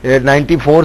94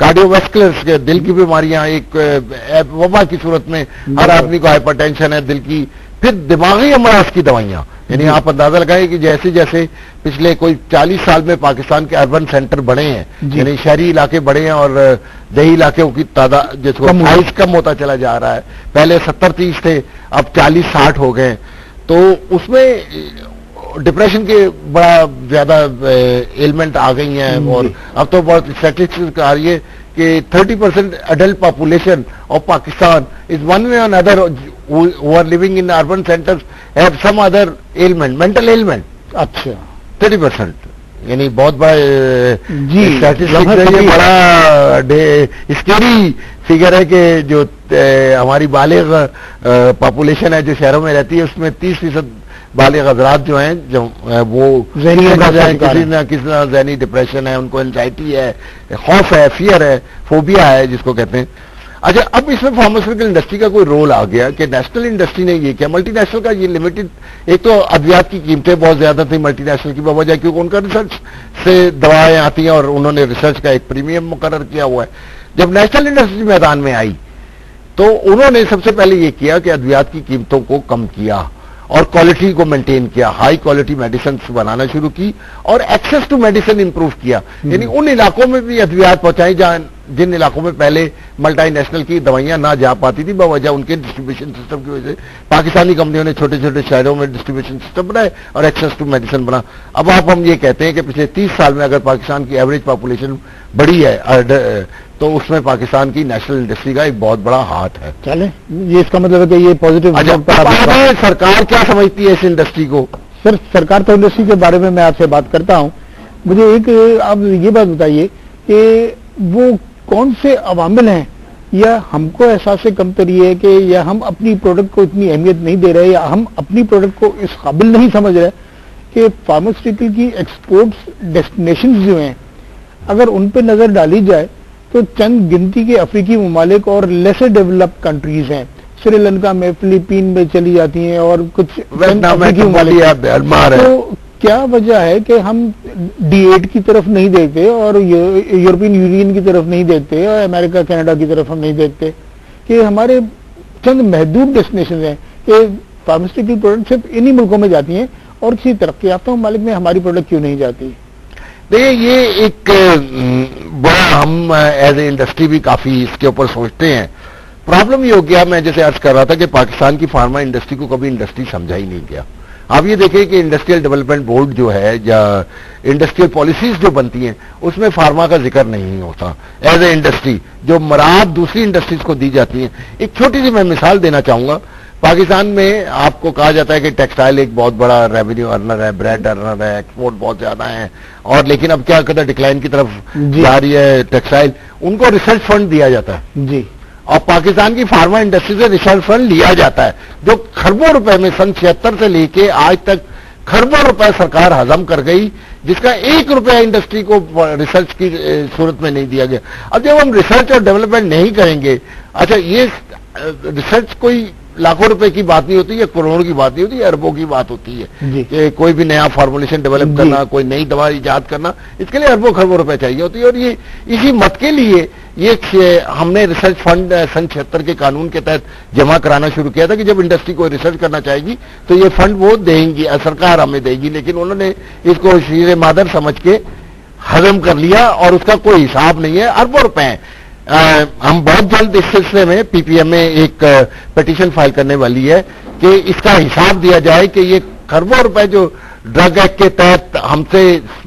کارڈیوویسکولر دل کی بیماریاں ایک وبا کی صورت میں ہر آدمی کو ہائپر ٹینشن ہے دل کی، پھر دماغی امراض کی دوائیاں. یعنی آپ اندازہ لگائیں کہ جیسے جیسے پچھلے کوئی 40 سال میں پاکستان کے اربن سینٹر بڑے ہیں، یعنی شہری علاقے بڑے ہیں اور دیہی علاقوں کی تعداد جس کو سائز کم ہوتا چلا جا رہا ہے. پہلے 70-30 تھے، اب 40-60 ہو گئے. تو اس میں ڈپریشن کے بڑا زیادہ ایلمنٹ آ گئی ہیں. اور اب تو بہت اسٹیٹسٹکس آ رہی ہے کہ 30% adult population of Pakistan is one way or another who are living in urban centers have some other ailment, mental ailment. اچھا 30%. یعنی بہت بڑا اسٹیٹسٹکس ہے، یہ بڑا اسکیری فگر ہے کہ جو ہماری بالغ پاپولیشن ہے جو شہروں میں رہتی ہے اس میں 30% بالغ حضرات جو ہیں جو وہ کسی نہ ذہنی ڈپریشن ہے، ان کو انزائٹی ہے، خوف ہے، فیئر ہے، فوبیا ہے جس کو کہتے ہیں. اچھا اب اس میں فارماسیوٹیکل انڈسٹری کا کوئی رول آ گیا کہ نیشنل انڈسٹری نے یہ کیا، ملٹی نیشنل کا یہ لمیٹڈ. ایک تو ادویات کی قیمتیں بہت زیادہ تھیں ملٹی نیشنل کی بوجہ کیونکہ ان کا ریسرچ سے دوائیں آتی ہیں اور انہوں نے ریسرچ کا ایک پریمیم مقرر کیا ہوا ہے. جب نیشنل انڈسٹری میدان میں آئی تو انہوں نے سب سے پہلے یہ کیا کہ ادویات کی قیمتوں کو کم کیا اور کوالٹی کو مینٹین کیا، ہائی کوالٹی میڈیسنس بنانا شروع کی اور ایکسس ٹو میڈیسن امپروو کیا. یعنی ان علاقوں میں بھی ادویات پہنچائی جن علاقوں میں پہلے ملٹی نیشنل کی دوائیاں نہ جا پاتی تھی بوجہ ان کے ڈسٹریبیوشن سسٹم کی وجہ سے. پاکستانی کمپنیوں نے چھوٹے چھوٹے شہروں میں ڈسٹریبیوشن سسٹم بنائے اور ایکسس ٹو میڈیسن بنا. اب ہم یہ کہتے ہیں کہ پچھلے 30 سال میں اگر پاکستان کی ایوریج پاپولیشن بڑی ہے تو اس میں پاکستان کی نیشنل انڈسٹری کا ایک بہت بڑا ہاتھ ہے. چلے یہ اس کا مطلب ہے کہ یہ پازیٹیو. سرکار کیا سمجھتی ہے اس انڈسٹری کو؟ سر سرکار تو انڈسٹری کے بارے میں آپ سے بات کرتا ہوں. مجھے ایک آپ یہ بات بتائیے کہ وہ کون سے عوامل ہیں یا ہم کو احساس کمتری ہے کہ یا ہم اپنی پروڈکٹ کو اتنی اہمیت نہیں دے رہے یا ہم اپنی پروڈکٹ کو اس قابل نہیں سمجھ رہے کہ فارماسیوٹیکل کی ایکسپورٹس ڈیسٹینیشنز جو ہیں اگر ان پہ نظر ڈالی جائے تو چند گنتی کے افریقی ممالک اور لیسر ڈیولپ کنٹریز ہیں. سری لنکا میں، فلپین میں چلی جاتی ہیں اور کچھ افریقی ممالک. تو کیا وجہ ہے کہ ہم D8 کی طرف نہیں دیکھتے اور یورپین یونین کی طرف نہیں دیکھتے اور امریکہ کینیڈا کی طرف ہم نہیں دیکھتے کہ ہمارے چند محدود ڈیسٹینیشن ہیں کہ فارماسیوٹیکل پروڈکٹ صرف انہی ملکوں میں جاتی ہیں اور کسی ترقی یافتہ ممالک میں ہماری پروڈکٹ کیوں نہیں جاتی؟ دیکھیے یہ ایک بڑا ہم ایز اے انڈسٹری بھی کافی اس کے اوپر سوچتے ہیں. پرابلم یہ ہو گیا، میں جیسے عرض کر رہا تھا کہ پاکستان کی فارما انڈسٹری کو کبھی انڈسٹری سمجھا ہی نہیں گیا. آپ یہ دیکھیں کہ انڈسٹریل ڈیولپمنٹ بورڈ جو ہے یا انڈسٹریل پالیسیز جو بنتی ہیں اس میں فارما کا ذکر نہیں ہوتا ایز اے انڈسٹری، جو مراد دوسری انڈسٹریز کو دی جاتی ہیں. ایک چھوٹی سی میں مثال دینا چاہوں گا. پاکستان میں آپ کو کہا جاتا ہے کہ ٹیکسٹائل ایک بہت بڑا ریونیو ارنر ہے، بریڈ ارنر ہے، ایکسپورٹ بہت زیادہ ہے، اور لیکن اب کیا کہتا ہے ڈکلائن کی طرف جا رہی ہے ٹیکسٹائل. ان کو ریسرچ فنڈ دیا جاتا ہے جی، اور پاکستان کی فارما انڈسٹری سے ریسرچ فنڈ لیا جاتا ہے جو خربوں روپے میں سن 76 سے لے کے آج تک خربوں روپے سرکار ہضم کر گئی، جس کا 1 روپیہ انڈسٹری کو ریسرچ کی صورت میں نہیں دیا گیا. اب جب ہم ریسرچ اور ڈیولپمنٹ نہیں کریں گے، اچھا یہ ریسرچ کوئی لاکھوں روپے کی بات نہیں ہوتی یا کروڑوں کی بات نہیں ہوتی، اربوں کی بات ہوتی ہے کہ کوئی بھی نیا فارمولیشن ڈیولپ کرنا، کوئی نئی دوا ایجاد کرنا، اس کے لیے اربوں خربوں روپے چاہیے ہوتی ہے. اور یہ اسی مت کے لیے یہ ہم نے ریسرچ فنڈ سن 76 کے قانون کے تحت جمع کرانا شروع کیا تھا کہ جب انڈسٹری کو ریسرچ کرنا چاہے گی تو یہ فنڈ وہ دیں گی، سرکار ہمیں دے گی. لیکن انہوں نے اس کو شیر مادر سمجھ کے ہضم کر لیا اور اس کا کوئی حساب نہیں ہے، اربوں روپے ہیں. ہم بہت جلد اس سلسلے میں پی پی ایم میں ایک پٹیشن فائل کرنے والی ہے کہ اس کا حساب دیا جائے کہ یہ خربوں روپے جو ڈرگ ایکٹ کے تحت ہم سے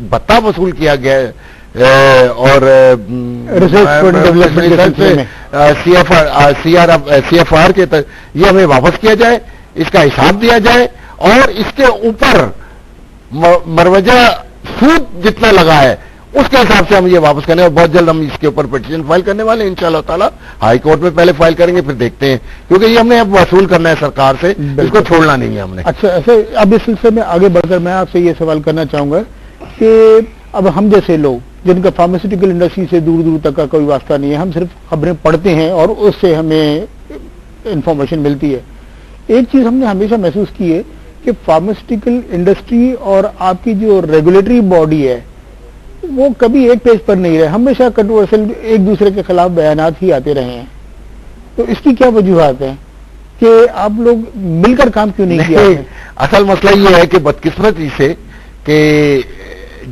بھتہ وصول کیا گیا ہے اور سی ایف آر کے تحت یہ ہمیں واپس کیا جائے، اس کا حساب دیا جائے اور اس کے اوپر مروجہ سود جتنا لگا ہے اس کے حساب سے ہم یہ واپس کرنے، اور بہت جلد ہم اس کے اوپر پٹیشن فائل کرنے والے ہیں انشاءاللہ تعالی. ہائی کورٹ میں پہلے فائل کریں گے پھر دیکھتے ہیں، کیونکہ یہ ہم نے اب وصول کرنا ہے سرکار سے، اس کو چھوڑنا نہیں ہے ہم نے. اچھا ایسے اب اس سلسلے میں آگے بڑھ کر میں آپ سے یہ سوال کرنا چاہوں گا کہ اب ہم جیسے لوگ جن کا فارماسیوٹیکل انڈسٹری سے دور دور تک کا کوئی واسطہ نہیں ہے، ہم صرف خبریں پڑھتے ہیں اور اس سے ہمیں انفارمیشن ملتی ہے. ایک چیز ہم نے ہمیشہ محسوس کی ہے کہ فارماسیوٹیکل انڈسٹری اور آپ کی جو ریگولیٹری باڈی ہے وہ کبھی ایک پیج پر نہیں رہے, ہمیشہ کنٹروورشل ایک دوسرے کے خلاف بیانات ہی آتے رہے ہیں. تو اس کی کیا وجوہات ہیں کہ آپ لوگ مل کر کام کیوں نہیں کیا؟ اصل مسئلہ یہ ہے کہ بدقسمتی سے کہ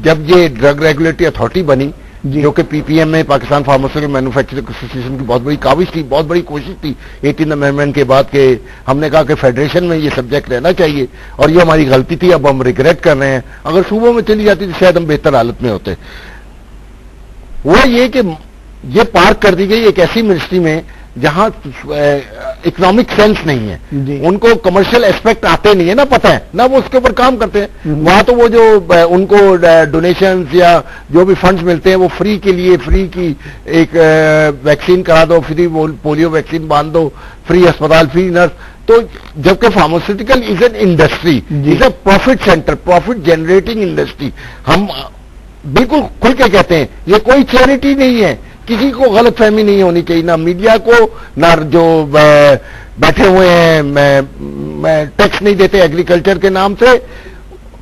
جب یہ ڈرگ ریگولیٹری اتھارٹی بنی جو کہ پی پی ایم میں پاکستان فارماسیوٹیکل مینوفیکچرنگ ایسوسیشن کی بہت بڑی کاوش تھی, بہت بڑی کوشش تھی 18 امینڈمنٹ کے بعد کہ ہم نے کہا کہ فیڈریشن میں یہ سبجیکٹ رہنا چاہیے, اور یہ ہماری غلطی تھی, اب ہم ریگریٹ کر رہے ہیں. اگر صوبوں میں چلی جاتی تو شاید ہم بہتر حالت میں ہوتے. وہ یہ کہ یہ پارک کر دی گئی ایک ایسی منسٹری میں جہاں اکنامک سینس نہیں ہے, ان کو کمرشل ایسپیکٹ آتے نہیں ہے نا, پتہ ہے نہ وہ اس کے اوپر کام کرتے ہیں. وہاں تو وہ جو ان کو ڈونیشنز یا جو بھی فنڈز ملتے ہیں وہ فری کے لیے, فری کی ایک ویکسین کرا دو, فری پولیو ویکسین باندھ دو, فری اسپتال, فری نرس. تو جبکہ pharmaceutical is an industry, is a profit centre, profit generating industry. ہم بالکل کھل کے کہتے ہیں یہ کوئی چیریٹی نہیں ہے. کسی کو غلط فہمی نہیں ہونی چاہیے, نہ میڈیا کو, نہ جو بیٹھے ہوئے ہیں ٹیکس نہیں دیتے ایگریکلچر کے نام سے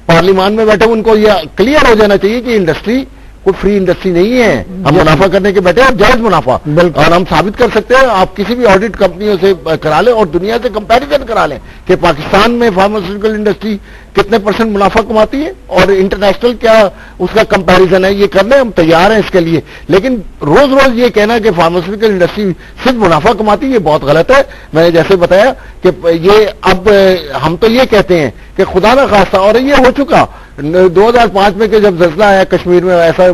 پارلیمان میں بیٹھے, ان کو یہ کلیئر ہو جانا چاہیے کہ انڈسٹری کوئی فری انڈسٹری نہیں ہے. ہم منافع کرنے کے بیٹھے ہیں, جائز منافع, اور ہم ثابت کر سکتے ہیں. آپ کسی بھی آڈٹ کمپنیوں سے کرا لیں اور دنیا سے کمپیریزن کرا لیں کہ پاکستان میں فارماسیوٹیکل انڈسٹری کتنے % منافع کماتی ہے اور انٹرنیشنل کیا اس کا کمپیریزن ہے. یہ کرنے ہم تیار ہیں اس کے لیے, لیکن روز روز یہ کہنا کہ فارماسیوٹیکل انڈسٹری صرف منافع کماتی ہے, یہ بہت غلط ہے. میں نے جیسے بتایا کہ یہ اب ہم تو یہ کہتے ہیں کہ خدا نہ خواستہ, اور یہ ہو چکا 2005 میں کہ جب زلزلہ آیا کشمیر میں, ایسا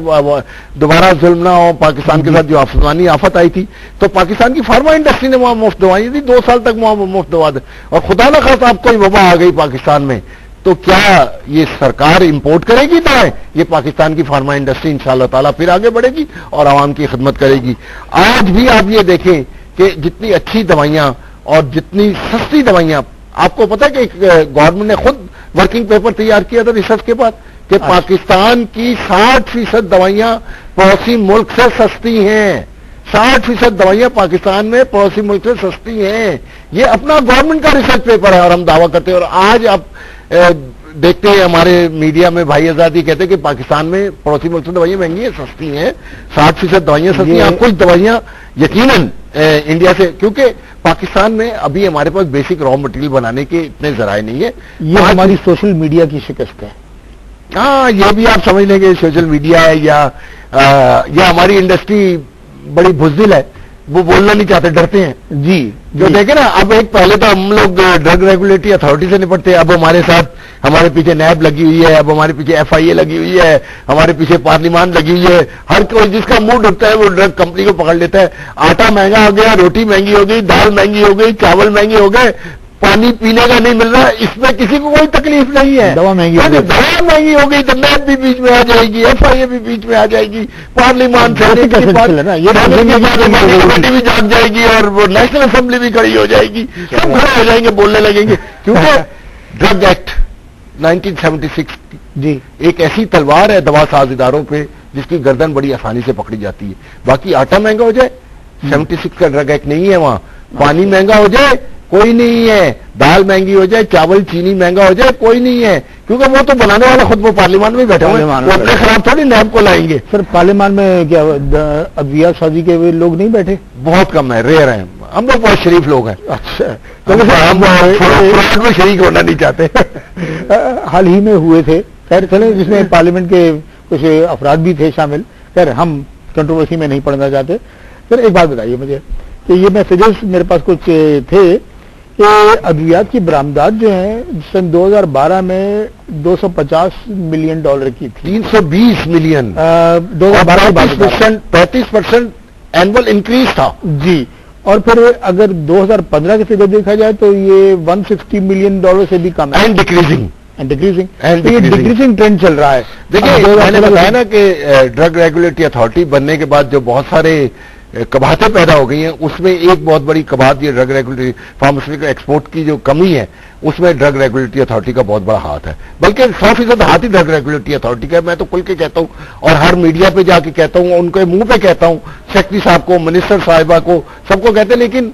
دوبارہ ظلم نہ ہو پاکستان کے ساتھ, جو آسمانی آفت آئی تھی تو پاکستان کی فارما انڈسٹری نے وہاں مفت دوائیں دی, 2 سال تک وہاں مفت دوا دے, اور خدا نہ خواستہ اب کوئی وبا آ گئی پاکستان میں تو کیا یہ سرکار امپورٹ کرے گی دوائیں؟ یہ پاکستان کی فارما انڈسٹری انشاءاللہ تعالیٰ پھر آگے بڑھے گی اور عوام کی خدمت کرے گی. آج بھی آپ یہ دیکھیں کہ جتنی اچھی دوائیاں اور جتنی سستی دوائیاں, آپ کو پتا ہے کہ گورنمنٹ نے خود ورکنگ پیپر تیار کیا تھا ریسرچ کے بعد کہ پاکستان کی 60% دوائیاں پڑوسی ملک سے سستی ہیں. 60% دوائیاں پاکستان میں پڑوسی ملک سے سستی ہیں. یہ اپنا گورنمنٹ کا ریسرچ پیپر ہے اور ہم دعویٰ کرتے ہیں. اور آج آپ دیکھتے ہیں ہمارے میڈیا میں بھائی آزادی کہتے ہیں کہ پاکستان میں پڑوسی ملک سے دوائیاں مہنگی ہیں, سستی ہیں. 60% دوائیاں سستی ہیں. کچھ دوائیاں یقیناً انڈیا سے, کیونکہ پاکستان میں ابھی ہمارے پاس بیسک را مٹیریل بنانے کے اتنے ذرائع نہیں ہے. یہ ہماری سوشل میڈیا کی شکست ہے. ہاں, یہ بھی آپ سمجھ لیں کہ سوشل میڈیا ہے یا ہماری انڈسٹری بڑی بزدل ہے, وہ بولنا نہیں چاہتے, ڈرتے ہیں. جی جو دیکھیں نا, اب ایک پہلے تو ہم لوگ ڈرگ ریگولیٹری اتھارٹی سے نپٹتے ہیں, اب ہمارے ساتھ ہمارے پیچھے نیب لگی ہوئی ہے, اب ہمارے پیچھے ایف آئی اے لگی ہوئی ہے, ہمارے پیچھے پارلیمان لگی ہوئی ہے. ہر کوئی جس کا موڈ ہوتا ہے وہ ڈرگ کمپنی کو پکڑ لیتا ہے. آٹا مہنگا ہو گیا, روٹی مہنگی ہو گئی, دال مہنگی ہو گئی, چاول مہنگے ہو گئے, پانی پینے کا نہیں مل رہا, اس میں کسی کو کوئی تکلیف نہیں ہے. دوا مہنگی ہو گئی, دوا مہنگی ہو گئی تو نیب بھی بیچ میں آ جائے گی, ایف آئی اے بھی بیچ میں آ جائے گی, پارلیمان بھی جاگ جائے گی, اور وہ نیشنل اسمبلی بھی کھڑی ہو جائے گی, سب کھڑے ہو جائیں گے, بولنے لگیں گے. کیونکہ ڈرگ ایکٹ 1976 جی ایک ایسی تلوار ہے دوا ساز اداروں پہ جس کی گردن بڑی آسانی سے پکڑی جاتی ہے. باقی آٹا مہنگا ہو جائے 76 کا ڈرگ ایکٹ نہیں ہے وہاں. پانی مہنگا ہو جائے کوئی نہیں ہے, دال مہنگی ہو جائے, چاول چینی مہنگا ہو جائے کوئی نہیں ہے, کیونکہ وہ تو بنانے والا خود وہ پارلیمان میں بیٹھے ہوئے ہیں, وہ اپنے خلاف تھوڑی نیب کو لائیں گے. سر پارلیمان میں کیا ادویات سازی کے لوگ نہیں بیٹھے؟ بہت کم ہے, ریئر ہیں. ہم لوگ بہت شریف لوگ ہیں. اچھا, ہم فراڈ میں شریک ہونا نہیں چاہتے. حال ہی میں ہوئے تھے, خیر چلے, جس میں پارلیمنٹ کے کچھ افراد بھی تھے شامل. خیر ہم کنٹروورسی میں نہیں پڑھنا چاہتے. سر ایک بات بتائیے مجھے کہ یہ میسیجز میرے پاس کچھ تھے کہ ادویات کی برآمدات جو ہیں سن 2012 میں $250 ملین کی تھی. 320 ملین 2012 35% اینول انکریز تھا. جی, اور پھر اگر 2015 کے فگر دیکھا جائے تو یہ $160 ملین سے بھی کم ہے. اینڈ ڈیکریزنگ ڈیکریزنگ ٹرینڈ چل رہا ہے. دیکھیے میں نے بتایا نا کہ ڈرگ ریگولیٹری اتھارٹی بننے کے بعد جو بہت سارے کباہتیں پیدا ہو گئی ہیں, اس میں ایک بہت بڑی کباہت یہ ڈرگ ریگولیٹری فارماسیوٹیکل ایکسپورٹ کی جو کمی ہے, اس میں ڈرگ ریگولیٹری اتھارٹی کا بہت بڑا ہاتھ ہے. بلکہ 100% ہاتھ ہی ڈرگ ریگولیٹری اتھارٹی کا ہے. میں تو کھل کے کہتا ہوں اور ہر میڈیا پہ جا کے کہتا ہوں, ان کے منہ پہ کہتا ہوں, سیکرٹری صاحب کو, منسٹر صاحبہ کو, سب کو کہتے ہیں, لیکن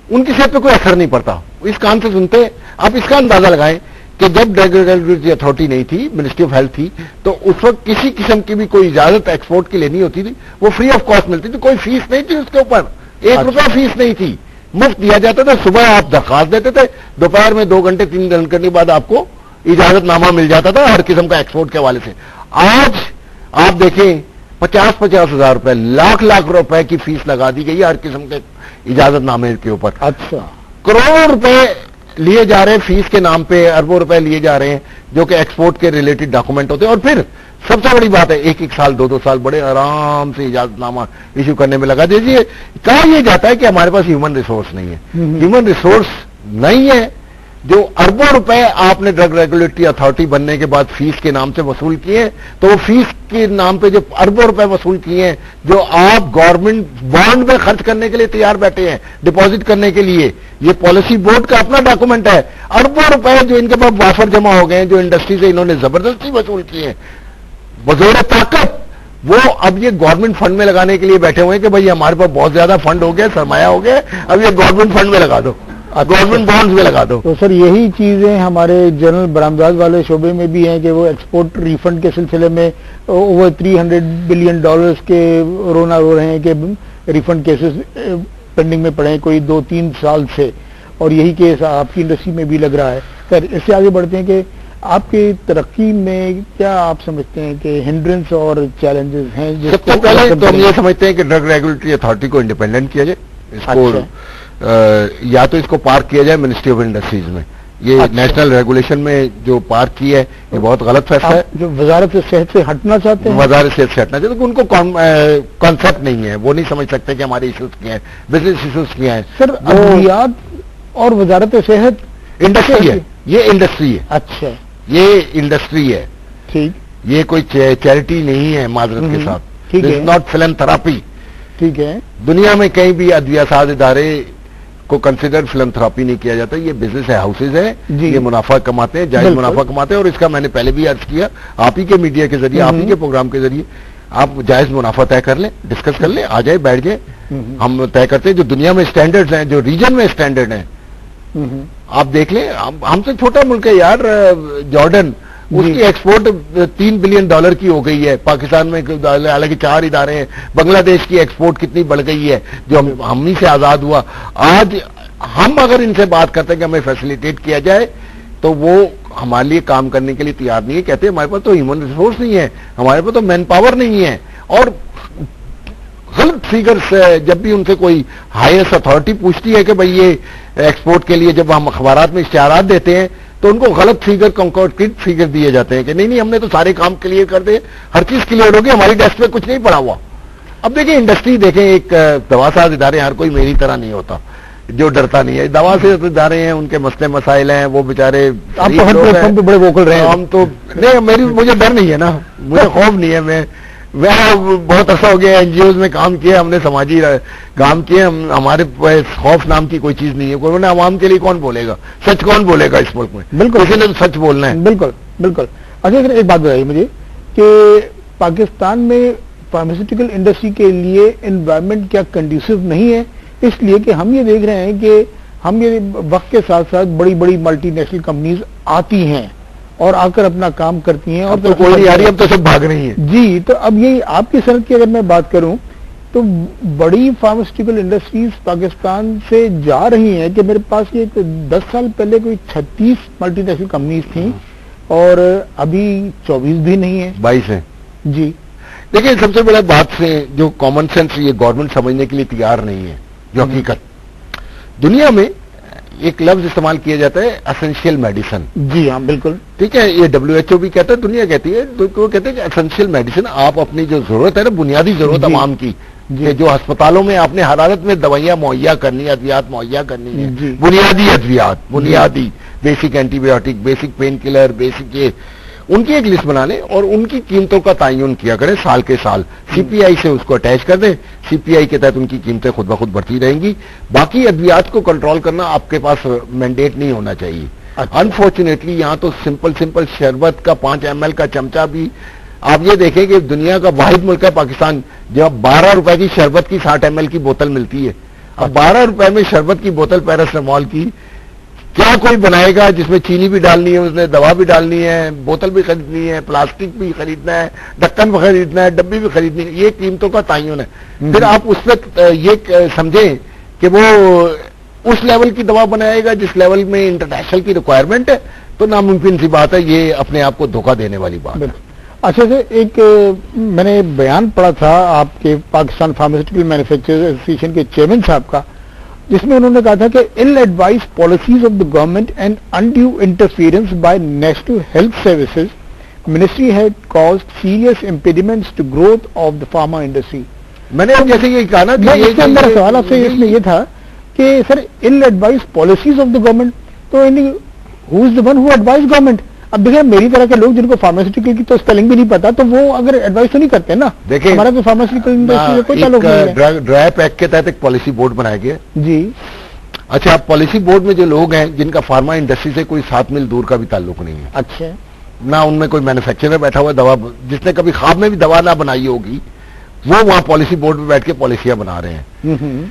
ان کی صحت پہ کوئی اثر نہیں پڑتا. اس کان سے سنتے ہیں. آپ اس کا اندازہ لگائیں کہ جب ڈرگ ریگولیٹری اتھارٹی نہیں تھی, منسٹری آف ہیلتھ تھی, تو اس وقت کسی قسم کی بھی کوئی اجازت ایکسپورٹ کی لینی ہوتی تھی وہ فری آف کاسٹ ملتی تھی, کوئی فیس نہیں تھی اس کے اوپر, 1 روپیہ فیس نہیں تھی, مفت دیا جاتا تھا. صبح آپ درخواست دیتے تھے, دوپہر میں 2 گھنٹے 3 گھنٹے کے بعد آپ کو اجازت نامہ مل جاتا تھا ہر قسم کا ایکسپورٹ کے حوالے سے. آج آپ دیکھیں 50,000 روپے, لاکھ روپے کی فیس لگا دی گئی ہے ہر قسم کے اجازت نامے کے اوپر. اچھا, کروڑوں روپے لیے جا رہے ہیں فیس کے نام پہ, اربوں روپے لیے جا رہے ہیں جو کہ ایکسپورٹ کے ریلیٹڈ ڈاکومنٹ ہوتے ہیں. اور پھر سب سے بڑی بات ہے 1 سال 2 سال بڑے آرام سے اجازت نامہ ایشو کرنے میں لگا دیجیے. کہا یہ جاتا ہے کہ ہمارے پاس ہیومن ریسورس نہیں ہے. ہیومن ریسورس نہیں ہے. جو اربوں روپے آپ نے ڈرگ ریگولیٹری اتھارٹی بننے کے بعد فیس کے نام سے وصول کیے ہیں, تو وہ فیس کے نام پہ جو اربوں روپے وصول کیے ہیں جو آپ گورنمنٹ بانڈ میں خرچ کرنے کے لیے تیار بیٹھے ہیں, ڈپازٹ کرنے کے لیے, یہ پالیسی بورڈ کا اپنا ڈاکومنٹ ہے. اربوں روپے جو ان کے پاس وافر جمع ہو گئے ہیں, جو انڈسٹری سے انہوں نے زبردستی وصول کیے ہیں بزور طاقت, وہ اب یہ گورنمنٹ فنڈ میں لگانے کے لیے بیٹھے ہوئے ہیں کہ بھائی ہمارے پاس بہت زیادہ فنڈ ہو گیا, سرمایہ ہو گیا, اب یہ گورنمنٹ فنڈ میں لگا دو, گورنمنٹ بانڈز میں لگا دو. تو سر یہی چیزیں ہمارے جنرل برآمدات والے شعبے میں بھی ہیں کہ وہ ایکسپورٹ ریفنڈ کے سلسلے میں اوور $300 بلین کے رونا رو رہے ہیں کہ ریفنڈ کیسز پینڈنگ میں پڑے ہیں کوئی 2-3 سال سے, اور یہی کیس آپ کی انڈسٹری میں بھی لگ رہا ہے. سر اس سے آگے بڑھتے ہیں کہ آپ کی ترقی میں کیا آپ سمجھتے ہیں کہ ہنڈرنس اور چیلنجز ہیں؟ سب سے پہلے تو ہم یہ سمجھتے ہیں کہ ڈرگ ریگولیٹری اتھارٹی کو انڈیپینڈنٹ کیا جائے, اس کو یا تو اس کو پارک کیا جائے منسٹری آف انڈسٹریز میں. یہ نیشنل ریگولیشن میں جو پارک کی ہے یہ بہت غلط فیصلہ ہے. جو وزارت صحت سے ہٹنا چاہتے ہیں, وزارت صحت سے ہٹنا چاہتے ہیں, ان کو کانسیپٹ نہیں ہے, وہ نہیں سمجھ سکتے کہ ہمارے ایشوز کیا ہیں, بزنس ایشوز کیا ہیں. سر ادویات اور وزارت صحت انڈسٹری ہے, یہ انڈسٹری ہے. اچھا, یہ انڈسٹری ہے, ٹھیک, یہ کوئی چیریٹی نہیں ہے معذرت کے ساتھ. ٹھیک ہے, ناٹ فلنتھراپی. ٹھیک ہے, دنیا میں کہیں بھی ادویہ ساز ادارے کو کنسیڈر فلنتھراپی نہیں کیا جاتا. یہ بزنس ہے, ہاؤسز ہیں, یہ منافع کماتے ہیں, جائز منافع کماتے ہیں, اور اس کا میں نے پہلے بھی عرض کیا آپ ہی کے میڈیا کے ذریعے, آپ ہی کے پروگرام کے ذریعے, آپ جائز منافع طے کر لیں, ڈسکس کر لیں, آ جائے بیٹھ جائیں, ہم طے کرتے ہیں جو دنیا میں اسٹینڈرڈز ہیں, جو ریجن میں اسٹینڈرڈ ہیں. آپ دیکھ لیں, ہم سے چھوٹا ملک ہے یار جارڈن, اس کی ایکسپورٹ $3 بلین کی ہو گئی ہے. پاکستان میں حالانکہ 4 ادارے ہیں. بنگلہ دیش کی ایکسپورٹ کتنی بڑھ گئی ہے جو ہم ہی سے آزاد ہوا. آج ہم اگر ان سے بات کرتے ہیں کہ ہمیں فیسیلیٹیٹ کیا جائے تو وہ ہمارے لیے کام کرنے کے لیے تیار نہیں ہے. کہتے ہیں ہمارے پاس تو ہیومن ریسورس نہیں ہے, ہمارے پاس تو مین پاور نہیں ہے. اور غلط فیگرز جب بھی ان سے کوئی ہائیسٹ اتھارٹی پوچھتی ہے کہ بھئی یہ ایکسپورٹ کے لیے جب ہم اخبارات میں اشتہارات دیتے ہیں تو ان کو غلط فیگر, کنکریٹ فیگر دیے جاتے ہیں کہ نہیں ہم نے تو سارے کام کلیئر کر دے, ہر چیز کلیئر ہوگی, ہماری ڈیسک پہ کچھ نہیں پڑا ہوا. اب دیکھیں انڈسٹری دیکھیں, ایک دوا ساز ادارے, ہر کوئی میری طرح نہیں ہوتا جو ڈرتا نہیں ہے. دوا سے ادارے ہیں, ان کے مسئلے مسائل ہیں, وہ بیچارے بڑے ووکل رہے ہیں. ہم تو نہیں, مجھے ڈر نہیں ہے نا, مجھے خوف نہیں ہے. میں بہت عرصہ ہو گیا این جی اوز میں کام کیا, ہم نے سماجی کام کیے, ہمارے خوف نام کی کوئی چیز نہیں ہے. کوئی عوام کے لیے کون بولے گا, سچ کون بولے گا اس ملک میں؟ بالکل, کسی نے تو سچ بولنا ہے. بالکل بالکل. اچھا سر, ایک بات بتائیے مجھے کہ پاکستان میں فارماسیوٹیکل انڈسٹری کے لیے انوائرمنٹ کیا کنڈیسو نہیں ہے؟ اس لیے کہ ہم یہ دیکھ رہے ہیں کہ ہم یہ وقت کے ساتھ ساتھ بڑی بڑی ملٹی نیشنل کمپنیز آتی ہیں اور آ کر اپنا کام کرتی ہیں, اور تو کوئی نہیں آ رہی, اب تو سب بھاگ رہی ہیں. جی, تو اب یہ آپ کی صنعت کی اگر میں بات کروں تو بڑی فارماسیوٹیکل انڈسٹریز پاکستان سے جا رہی ہیں کہ میرے پاس یہ 10 سال پہلے کوئی 36 ملٹی نیشنل کمپنیز تھیں اور ابھی 24 بھی نہیں ہیں, 22 ہیں. جی دیکھیں, سب سے بڑا بات سے جو کامن سینس یہ گورنمنٹ سمجھنے کے لیے تیار نہیں ہے. جو حقیقت دنیا میں ایک لفظ استعمال کیا جاتا ہے اسینشیل میڈیسن. جی ہاں بالکل ٹھیک ہے, یہ WHO بھی کہتا ہے, دنیا کہتی ہے, وہ کہتے ہیں کہ اسینشیل میڈیسن آپ اپنی جو ضرورت ہے نا, بنیادی ضرورت عوام کی, کہ جو ہسپتالوں میں آپ نے حرارت میں دوائیاں مہیا کرنی, ادویات مہیا کرنی ہے, بنیادی ادویات, بنیادی basic antibiotic, basic pain killer, basic یہ, ان کی ایک لسٹ بنا لیں اور ان کی قیمتوں کا تعین کیا کریں سال کے سال. CPI سے اس کو اٹیچ کر دیں, CPI کے تحت ان کی قیمتیں خود بخود بڑھتی رہیں گی. باقی ادویات کو کنٹرول کرنا آپ کے پاس مینڈیٹ نہیں ہونا چاہیے. انفارچونیٹلی یہاں تو سمپل شربت کا 5 ml کا چمچہ بھی, آپ یہ دیکھیں کہ دنیا کا واحد ملک ہے پاکستان جب 12 روپے کی شربت کی 60 ml کی بوتل ملتی ہے. اب 12 روپے میں شربت کی بوتل پیراسٹامول کی کیا کوئی بنائے گا جس میں چینی بھی ڈالنی ہے، اس نے دوا بھی ڈالنی ہے، بوتل بھی خریدنی ہے، پلاسٹک بھی خریدنا ہے، ڈھکن بھی خریدنا ہے، ڈبی بھی خریدنی ہے، یہ قیمتوں کا تعین ہے. پھر آپ اس وقت یہ سمجھیں کہ وہ اس لیول کی دوا بنائے گا جس لیول میں انٹرنیشنل کی ریکوائرمنٹ ہے، تو ناممکن سی بات ہے، یہ اپنے آپ کو دھوکہ دینے والی بات ہے. اچھا سر، ایک میں نے بیان پڑھا تھا آپ کے پاکستان فارماسیوٹیکل مینوفیکچررز ایسوسی ایشن کے چیئرمین صاحب کا، جس میں انہوں نے کہا تھا کہ ill advised policies of the government and undue interference by national health services ministry had caused serious impediments to growth of the pharma industry. میں نے جیسے یہ کہا نا، اس کے اندر سوال آپ سے اس میں یہ تھا کہ سر ill advised policies of the government، تو who is the one who advised government؟ اب دیکھیں میری طرح کے لوگ جن کو فارماسیوٹیکل کی تو اسپیلنگ بھی نہیں پتا، تو وہ اگر ایڈوائز تو نہیں کرتے نا. دیکھیں ہمارا تو فارماسیوٹیکل انڈسٹری سے کوئی تعلق نہیں ہے. ڈرائپ ایکٹ کے تحت ایک پالیسی بورڈ بنایا گیا جی. اچھا، اب پالیسی بورڈ میں جو لوگ ہیں جن کا فارما انڈسٹری سے کوئی 7 میل دور کا بھی تعلق نہیں ہے، اچھا، نہ ان میں کوئی مینوفیکچرر بیٹھا ہوا دوا، جس نے کبھی خواب میں بھی دوا نہ بنائی ہوگی، وہ وہاں پالیسی بورڈ پہ بیٹھ کے پالیسیاں بنا رہے ہیں.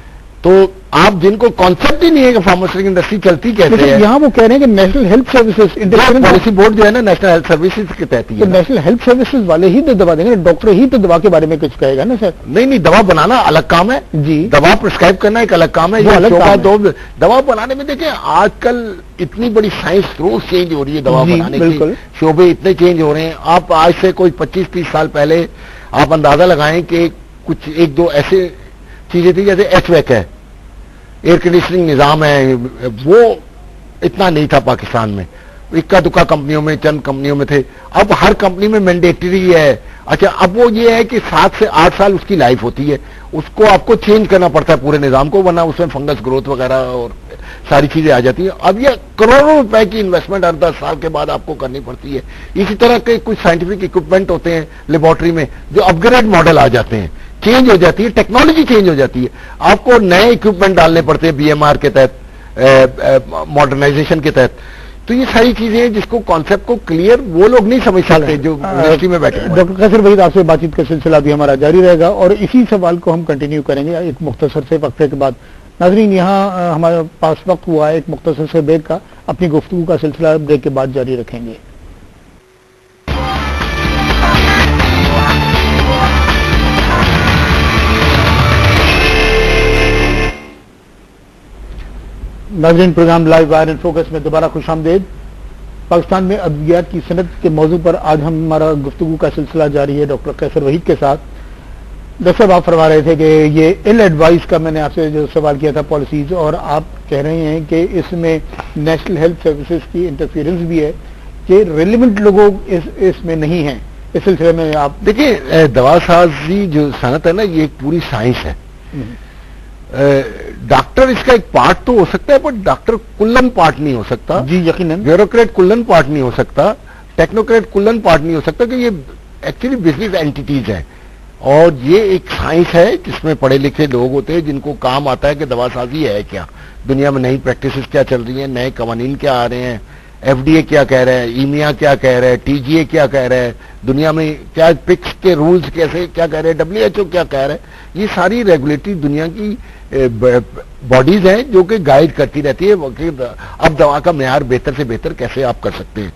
تو آپ جن کو کانسیپٹ ہی نہیں ہے کہ فارماسیوٹیکل انڈسٹری چلتی کیسے ہے، یہاں وہ کہہ رہے ہیں کہ national health services policy board جو ہے نا نیشنل ہیلتھ سروسز کے تحت ہی ہے. نیشنل ہیلتھ سروسز والے ہی تو دوا دیں گے، ڈاکٹر ہی تو دوا کے بارے میں کچھ کہے گا نا سر. نہیں، دوا بنانا الگ کام ہے جی، دوا پرسکرائب کرنا ایک الگ کام ہے. یہ دوا بنانے میں دیکھیں آج کل اتنی بڑی سائنس روز چینج ہو رہی ہے، دوا بنانے کے شعبے اتنے چینج ہو رہے ہیں. آپ آج سے کوئی 25-30 سال پہلے آپ اندازہ لگائیں کہ کچھ 1-2 ایسے چیزیں تھیں جیسے ایچ ویک ہے، ایئر کنڈیشننگ نظام ہے، وہ اتنا نہیں تھا پاکستان میں، اکا دکا کمپنیوں میں، چند کمپنیوں میں تھے. اب ہر کمپنی میں مینڈیٹری ہے. اچھا، اب وہ یہ ہے کہ 7 سے 8 سال اس کی لائف ہوتی ہے، اس کو آپ کو چینج کرنا پڑتا ہے پورے نظام کو، ورنہ اس میں فنگس گروتھ وغیرہ اور ساری چیزیں آ جاتی ہیں. اب یہ کروڑوں روپے کی انویسٹمنٹ ہر 10 سال کے بعد آپ کو کرنی پڑتی ہے. اسی طرح کے کچھ سائنٹیفک اکوپمنٹ ہوتے ہیں لیبارٹری میں جو اپ گریڈ ماڈل آ جاتے ہیں، چینج ہو جاتی ہے، ٹیکنالوجی چینج ہو جاتی ہے، آپ کو نئے اکوپمنٹ ڈالنے پڑتے ہیں BMR کے تحت، ماڈرنائزیشن کے تحت. تو یہ ساری چیزیں ہیں جس کو کانسیپٹ کو کلیئر وہ لوگ نہیں سمجھ سکتے جو انڈسٹری میں بیٹھے. ڈاکٹر قیصر وحید، آپ سے بات چیت کا سلسلہ بھی ہمارا جاری رہے گا اور اسی سوال کو ہم کنٹینیو کریں گے ایک مختصر سے وقفے کے بعد. ناظرین، یہاں ہمارے پاس وقت ہوا ہے ایک مختصر سے بریک کا، اپنی گفتگو کا سلسلہ بریک کے بعد جاری رکھیں گے. ناظرین، programme live wire and focus میں دوبارہ خوش آمدید. پاکستان میں ادویات کی صنعت کے موضوع پر آج ہمارا گفتگو کا سلسلہ جاری ہے ڈاکٹر قیصر وحید کے ساتھ. ڈاکٹر صاحب، آپ فرما رہے تھے کہ یہ ill advice کا میں نے آپ سے جو سوال کیا تھا پالیسیز، اور آپ کہہ رہے ہیں کہ اس میں نیشنل ہیلتھ سروسز کی انٹرفیئرنس بھی ہے کہ ریلیونٹ لوگوں اس میں نہیں ہیں. اس سلسلے میں آپ دیکھیں، دوا سازی جو صنعت ہے نا، یہ ایک پوری سائنس ہے. ڈاکٹر اس کا ایک پارٹ تو ہو سکتا ہے، بٹ ڈاکٹر کلن پارٹ نہیں ہو سکتا جی، یقیناً. بیوروکریٹ کلن پارٹ نہیں ہو سکتا، ٹیکنوکریٹ کلن پارٹ نہیں ہو سکتا، کہ یہ ایکچولی بزنس اینٹیز ہیں. اور یہ ایک سائنس ہے جس میں پڑھے لکھے لوگ ہوتے ہیں جن کو کام آتا ہے کہ دوا سازی ہے کیا، دنیا میں نئی پریکٹسز کیا چل رہی ہیں، نئے قوانین کیا آ رہے ہیں، FDA کیا کہہ رہا ہے، ایمیا کیا کہہ رہا ہے، TGA کیا کہہ رہا ہے، دنیا میں کیا پکس کے رولز کیسے کیا کہہ رہے ہیں، WHO کیا کہہ رہا ہے. یہ ساری ریگولیٹری دنیا کی باڈیز ہیں جو کہ گائیڈ کرتی رہتی ہے کہ اب دوا کا معیار بہتر سے بہتر کیسے آپ کر سکتے ہیں.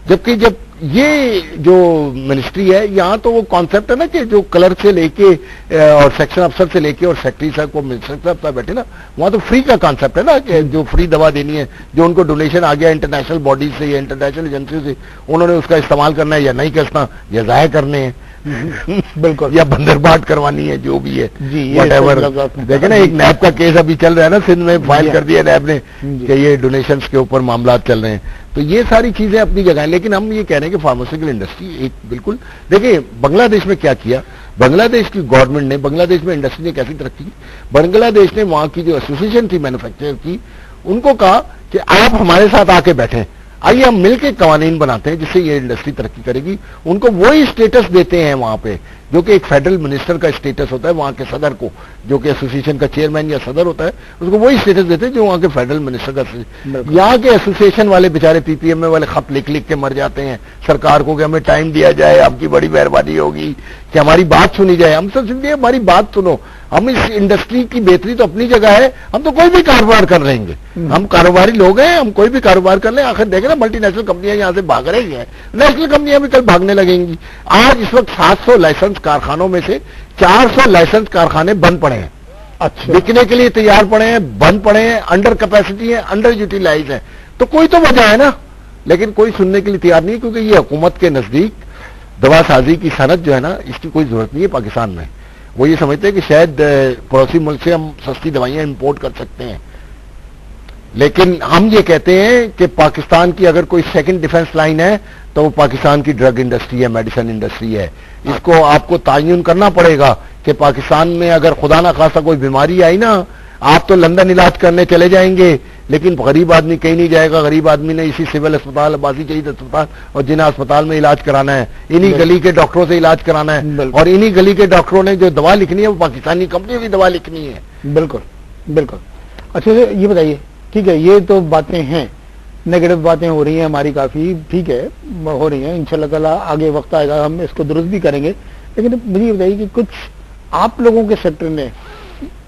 جبکہ جب یہ جو منسٹری ہے یہاں تو وہ کانسیپٹ ہے نا کہ جو کلر سے لے کے اور سیکشن افسر سے لے کے اور سیکٹری صاحب کو منسٹر صاحب بیٹھے نا، وہاں تو فری کا کانسیپٹ ہے نا کہ جو فری دوا دینی ہے، جو ان کو ڈونیشن آ گیا انٹرنیشنل باڈیز سے یا انٹرنیشنل ایجنسیوں سے، انہوں نے اس کا استعمال کرنا ہے یا نہیں کرنا، یا ضائع کرنے ہیں بالکل، یا بندر بانٹ کروانی ہے، جو بھی ہے واٹ ایور. دیکھیں نا، ایک نیب کا کیس ابھی چل رہا ہے نا سندھ میں، فائل کر دیا نیب نے کہ یہ ڈونیشنز کے اوپر معاملات چل رہے ہیں. تو یہ ساری چیزیں اپنی جگہ ہیں، لیکن ہم یہ کہہ رہے ہیں کہ فارماسیوٹیکل انڈسٹری ایک بالکل، دیکھیں بنگلہ دیش میں کیا کیا، بنگلہ دیش کی گورنمنٹ نے، بنگلہ دیش میں انڈسٹری نے کیسی ترقی کی. بنگلہ دیش نے وہاں کی جو ایسوسیشن تھی مینوفیکچرر کی، ان کو کہا کہ آپ ہمارے ساتھ آ کے بیٹھیں، آئیے ہم مل کے قوانین بناتے ہیں جس سے یہ انڈسٹری ترقی کرے گی. ان کو وہی اسٹیٹس دیتے ہیں وہاں پہ جو کہ ایک فیڈرل منسٹر کا اسٹیٹس ہوتا ہے، وہاں کے صدر کو جو کہ ایسوسیشن کا چیئرمین یا صدر ہوتا ہے اس کو وہی اسٹیٹس دیتے ہیں جو وہاں کے فیڈرل منسٹر کا. یہاں کے ایسوسیشن والے بیچارے PPMA والے خط لکھ کے مر جاتے ہیں سرکار کو کہ ہمیں ٹائم دیا جائے، آپ کی بڑی مہربانی ہوگی کہ ہماری بات سنی جائے. ہم سب سنتے ہیں، ہماری بات سنو، ہم اس انڈسٹری کی بہتری تو اپنی جگہ ہے, ہم تو کوئی بھی کاروبار کر لیں گے, ہم کاروباری لوگ ہیں, ہم کوئی بھی کاروبار کر لیں. آخر دیکھیں نا ملٹی نیشنل کمپنیاں یہاں سے بھاگ رہی ہیں, نیشنل کمپنیاں بھی کل بھاگنے لگیں گی. آج اس وقت 700 لائسنس کارخانوں میں سے 400 لائسنس کارخانے بند پڑے ہیں, اچھا بکنے کے لیے تیار پڑے ہیں, بند پڑے ہیں, انڈر کیپیسٹی ہیں, انڈر یوٹیلائز ہیں. تو کوئی تو وجہ ہے نا, لیکن کوئی سننے کے لیے تیار نہیں, کیونکہ یہ حکومت کے نزدیک دوا سازی کی صنعت جو ہے نا اس کی کوئی ضرورت نہیں ہے پاکستان میں. وہ یہ سمجھتے ہیں کہ شاید پڑوسی ملک سے ہم سستی دوائیاں امپورٹ کر سکتے ہیں. لیکن ہم یہ کہتے ہیں کہ پاکستان کی اگر کوئی سیکنڈ ڈیفنس لائن ہے تو وہ پاکستان کی ڈرگ انڈسٹری ہے, میڈیسن انڈسٹری ہے. اس کو آپ کو تعین کرنا پڑے گا کہ پاکستان میں اگر خدا نہ خواستہ کوئی بیماری آئی نا, آپ تو لندن علاج کرنے چلے جائیں گے, لیکن غریب آدمی کہیں نہیں جائے گا. غریب آدمی نے اسی سول اسپتال, عباسی شہید اسپتال اور جناح اسپتال میں علاج کرانا ہے, انہی گلی کے ڈاکٹروں سے علاج کرانا ہے, اور انہی گلی کے ڈاکٹروں نے جو دوا لکھنی ہے وہ پاکستانی کمپنیوں کی دوا لکھنی ہے. بالکل بالکل. اچھا یہ بتائیے, ٹھیک ہے یہ تو باتیں ہیں, نیگیٹو باتیں ہو رہی ہیں ہماری کافی, ٹھیک ہے ہو رہی ہیں, انشاءاللہ تعالیٰ آگے وقت آئے گا ہم اس کو درست بھی کریں گے. لیکن مجھے یہ بتائیے کہ کچھ آپ لوگوں کے سیکٹر نے,